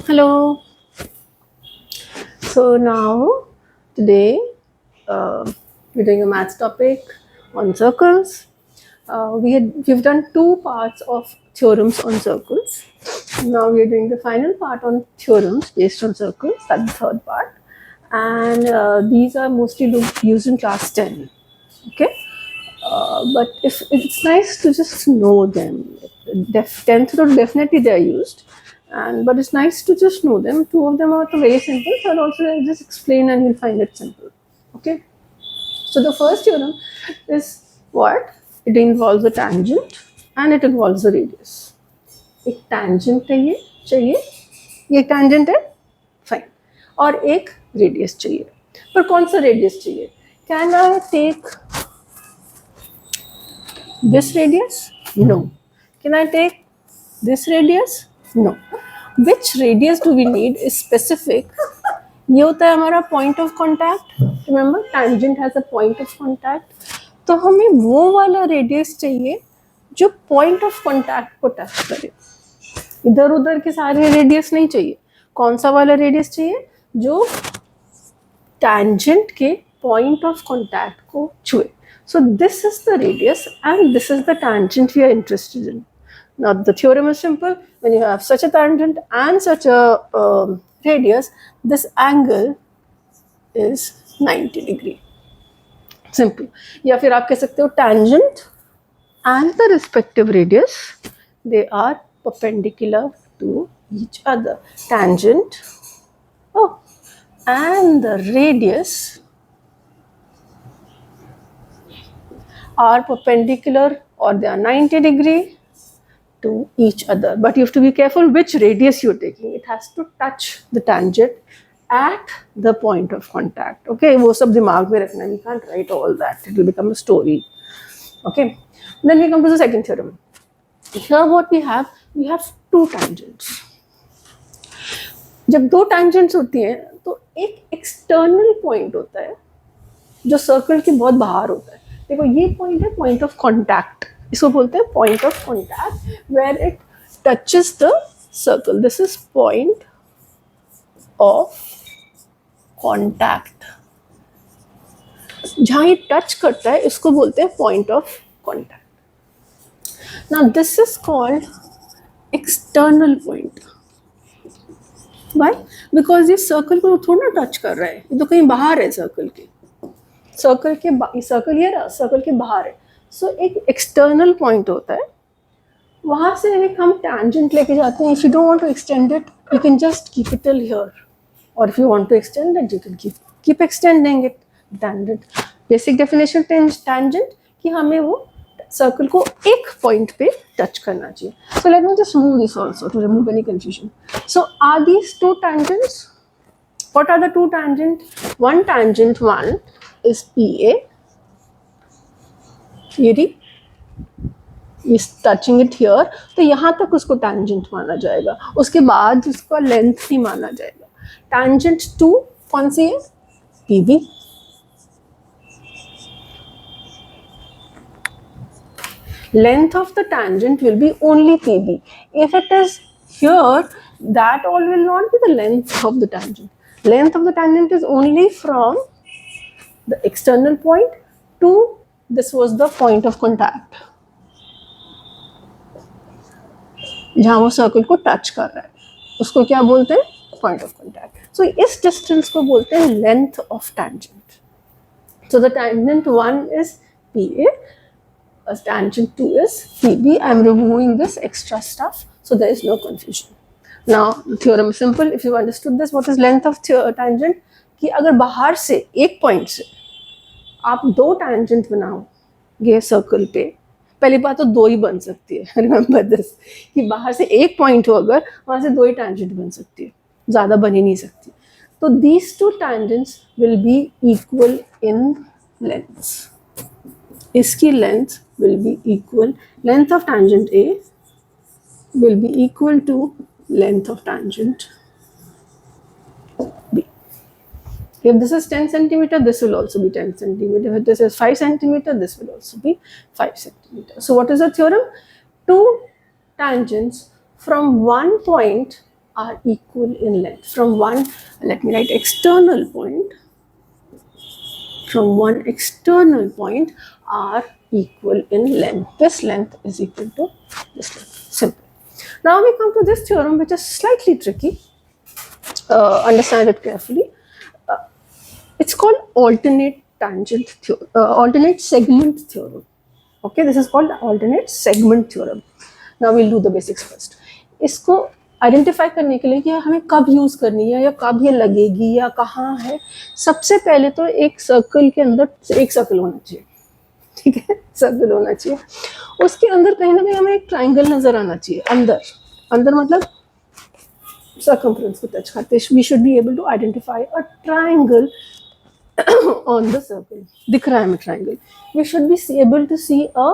Hello. So now today we're doing a maths topic on circles. We've done two parts of theorems on circles. Now we're doing the final part on theorems based on circles. That's the third part, and these are mostly used in class 10. Okay, but if it's nice to just know them. 10th to definitely they're used, and but it's nice to just know them. Two of them are very simple, so also I'll just explain and you'll find it simple. Okay, so the first theorem is what? It involves a tangent and it involves a radius. एक tangent चाहिए ये tangent है fine, और एक radius चाहिए. पर कौन सा radius चाहिए? Can I take this radius? No. Can I take this radius? No. Which radius do we need is specific. ये होता है हमारा point of contact. Remember tangent has a point of contact. तो हमें वो वाला रेडियस चाहिए जो पॉइंट ऑफ कॉन्टैक्ट को टच करे. इधर उधर के सारे रेडियस नहीं चाहिए. कौन सा वाला रेडियस चाहिए? जो टैंजेंट के पॉइंट ऑफ कॉन्टैक्ट को छुए. So this is the radius and this is the tangent we are interested in. Now the theorem is simple. When you have such a tangent and such a radius, this angle is 90 degree. Simple. या फिर आप कह सकते हो tangent and the respective radius, they are perpendicular to each other. Tangent and the radius are perpendicular or they are 90 degree to each other. But you have to be careful which radius you're taking. It has to touch the tangent at the point of contact. Okay, वो सब दिमाग में रखना. We can't write all that. It will become a story. Okay, then we come to the second theorem. Here what we have two tangents. जब दो tangents होती हैं तो एक external point होता है जो सर्कल के बहुत बाहर होता है. देखो ये पॉइंट है पॉइंट ऑफ कॉन्टैक्ट. इसको बोलते हैं point of contact where it touches the circle. This is point of contact. जहां ये टच करता है इसको बोलते हैं point of contact. Now this is called external point. Why? Because ये सर्कल को थोड़ा टच कर रहा है. ये तो कहीं बाहर है सर्कल के. सर्कल ये रहा सर्कल के बाहर है. सो एक एक्सटर्नल पॉइंट होता है. वहां से एक हम टैंजेंट लेके जाते हैं. If you don't want to extend it you can just keep it till here, और if you want to extend it you can keep extending it. Tangent basic definition tangent कि हमें वो सर्कल को एक point पे touch करना चाहिए. So let me just move this also to remove any confusion. So are these two tangents? What are the two tangent? One tangent one is PA. यदि is touching it here, तो यहाँ तक उसको tangent माना जाएगा. उसके बाद उसका लेंथ ही माना जाएगा. Tangent 2 कौन सी है? PB. Length of the tangent will be only PB. If it is here, that all will not be the length of the tangent. Length of the tangent is only from the external point to this was the point of contact जहां वो circle को touch कर रहा है. उसको क्या बोलते हैं? Point of contact. सो इस डिस्टेंस को बोलते हैं length of tangent. So the tangent 1 is PA, tangent 2 is PB. I am removing this extra stuff so there is no confusion. Now the theorem is simple. If you understood this, what is length of tangent? कि अगर बाहर से एक point से आप दो tangent बनाओगे circle पे, पहली बात तो दो ही बन सकती है. रिमेंबर दिस कि बाहर से एक पॉइंट हो अगर वहां से दो ही टैंजेंट बन सकती है, ज़्यादा बन ही नहीं सकती. तो these two tangents will be equal in length. इसकी length will be equal. Length of tangent A will be equal to length of tangent B. If this is 10 centimeter, this will also be 10 centimeter. If this is 5 centimeter, this will also be 5 centimeter. So what is the theorem? Two tangents from one point are equal in length. From one, let me write external point. From one external point are equal in length. This length is equal to this length. Simple. Now we come to this theorem, which is slightly tricky. Understand it carefully. It's called alternate tangent theorem, alternate segment theorem. Okay, this is called alternate segment theorem. Now we'll do the basics first. इसको identify करने के लिए कि हमें कब use करनी है या कब ये लगेगी या कहाँ है, सबसे पहले तो एक सर्कल के अंदर एक सर्कल होना चाहिए, ठीक है, सर्कल होना चाहिए, उसके अंदर कहीं ना कहीं हमें एक ट्राइंगल नजर आना चाहिए, अंदर अंदर मतलब सर्कमफ्रेंस को टच करते, we should be able to identify a triangle on the circle. दिख रहा है हमें triangle. We should be able to see a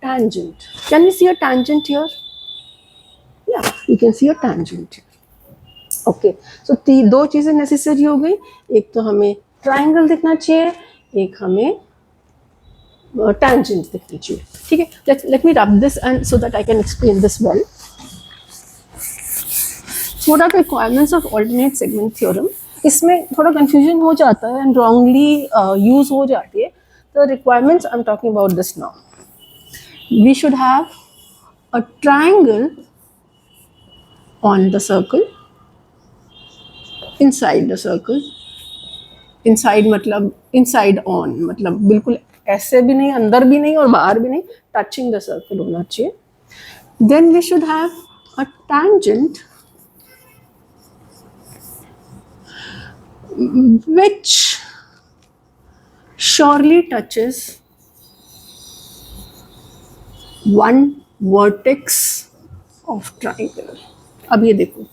tangent. Can we see a tangent here? Yeah, we can see a tangent here. Okay. So दो चीजें necessary हो गई. एक तो हमें triangle दिखना चाहिए, एक हमें tangent दिखनी चाहिए. ठीक है? Let me wrap this and so that I can explain this well. What are the requirements of alternate segment theorem? इसमें थोड़ा कंफ्यूजन हो जाता है एंड रॉन्गली यूज हो जाती है. The requirements I am talking about this now. We should have a triangle on the circle, inside the circle. Inside मतलब inside on, मतलब बिल्कुल ऐसे भी नहीं, अंदर भी नहीं और बाहर भी नहीं, टचिंग द सर्कल होना चाहिए. Then we should have a tangent which surely touches one vertex of triangle. अब ये देखो,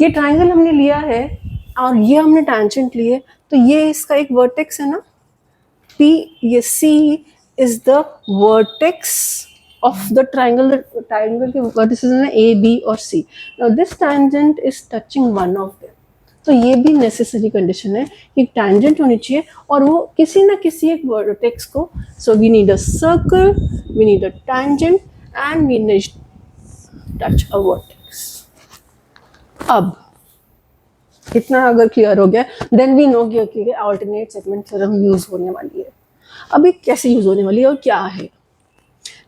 ये ट्राइंगल हमने लिया है और ये हमने टैंजेंट लिए, तो ये इसका एक वर्टेक्स है ना, P, ये C is the vertex of the triangle. The triangle के vertices हैं A, B और C. Now this tangent is touching one of them. तो ये भी नेसेसरी कंडीशन है कि टैंजेंट होनी चाहिए और वो किसी ना किसी एक वर्टेक्स को. So we need a circle, we need a tangent and we need touch a vertex. अब इतना अगर क्लियर हो गया, देन वी नो कि अल्टरनेट सेगमेंट थ्योरम यूज होने वाली है. अब ये कैसे यूज होने वाली है और क्या है.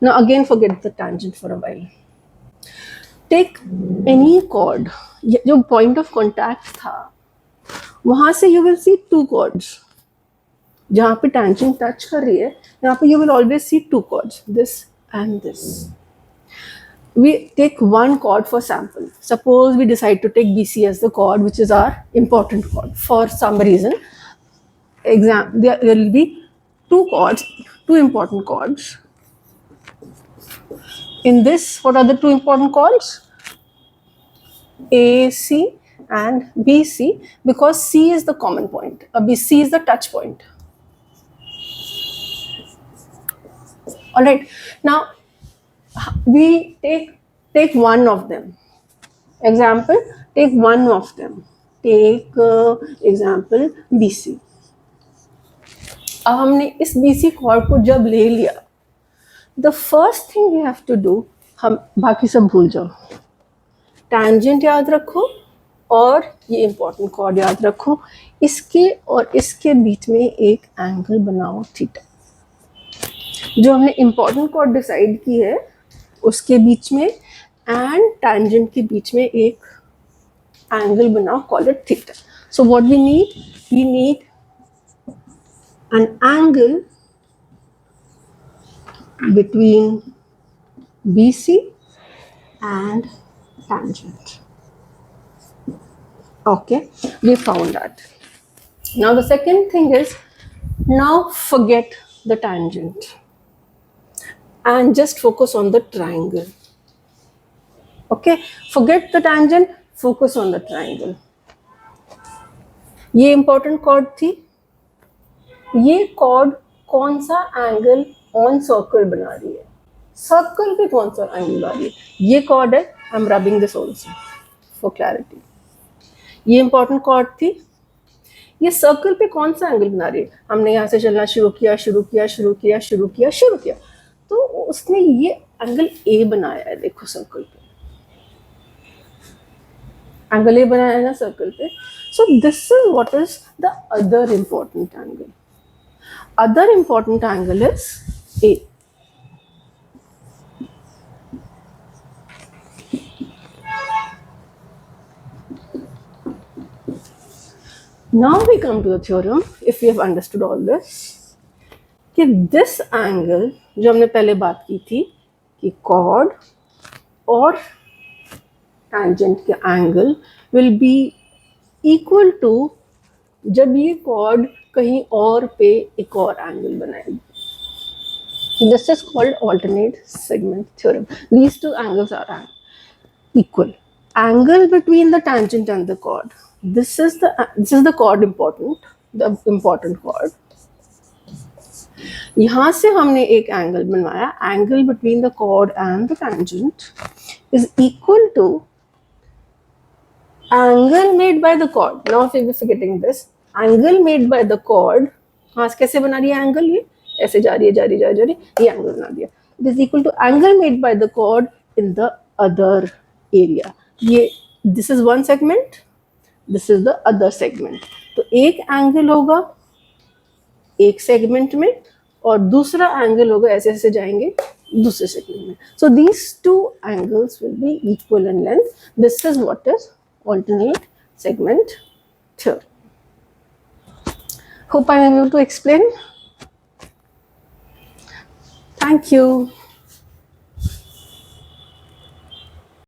Now again forget the tangent for a while. Take any chord, जो पॉइंट ऑफ कॉन्टैक्ट था वहां से you will see two chords. जहां पे टैंजेंट टच कर रही है यहाँ पे you will always see two chords, this and this. We take one chord for sample. Suppose we decide to take BC as the chord, which is our important chord. For some reason, there will be two chords, two important chords. In this, what are the two important chords? AC and BC, because C is the common point. BC is the touch point. All right. Now we take one of them. Example, take one of them. Take example BC. अब हमने इस BC chord को जब ले लिया, the first thing we have to do, हम बाकी सब भूल जाओ, टैंजेंट याद रखो और ये इंपॉर्टेंट कॉर्ड याद रखो. इसके और इसके बीच में एक एंगल बनाओ थीटा. जो हमने इंपॉर्टेंट कॉर्ड डिसाइड की है उसके बीच में एंड टैंजेंट के बीच में एक एंगल बनाओ, call it theta. So what we need an angle between BC and tangent. Okay, we found that. Now the second thing is, now forget the tangent and just focus on the triangle. Okay, forget the tangent, focus on the triangle. ये important chord थी. ये chord कौन सा angle on circle बना रही है, circle पे कौन सा एंगल बना रही है, ये chord है. I am rubbing this also for clarity. ये इंपॉर्टेंट कॉर्ड थी. ये सर्कल पे कौन सा एंगल बना रही है, हमने यहाँ से चलना शुरू किया तो उसने ये एंगल ए बनाया है. देखो सर्कल पे एंगल ए बनाया है ना सर्कल पे. So this is what is the other important angle. Other important angle is a. Now we come to the theorem. If we have understood all this, कि this angle जो हमने पहले बात की थी कि chord और tangent के angle will be equal to जब ये chord कहीं और पे एक और angle बनाएगी. This is called alternate segment theorem. These two angles are equal. Angle between the tangent and the chord. This is the chord important, the important chord. यहाँ से हमने एक एंगल बनवाया. Angle between the chord and the tangent is equal to angle made by the chord. Now if you are forgetting this, angle made by the chord, हाँ कैसे बना रही है एंगल, ये ऐसे जा रही है, ये एंगल बना दिया. It is equal to angle made by the chord in the other area. ये this is one segment, this is the other segment. तो एक एंगल होगा एक सेगमेंट में और दूसरा एंगल होगा ऐसे ऐसे जाएंगे दूसरे सेगमेंट में. So these two angles will be equal in length. This is what is alternate segment theorem. Hope I am able to explain. Thank you.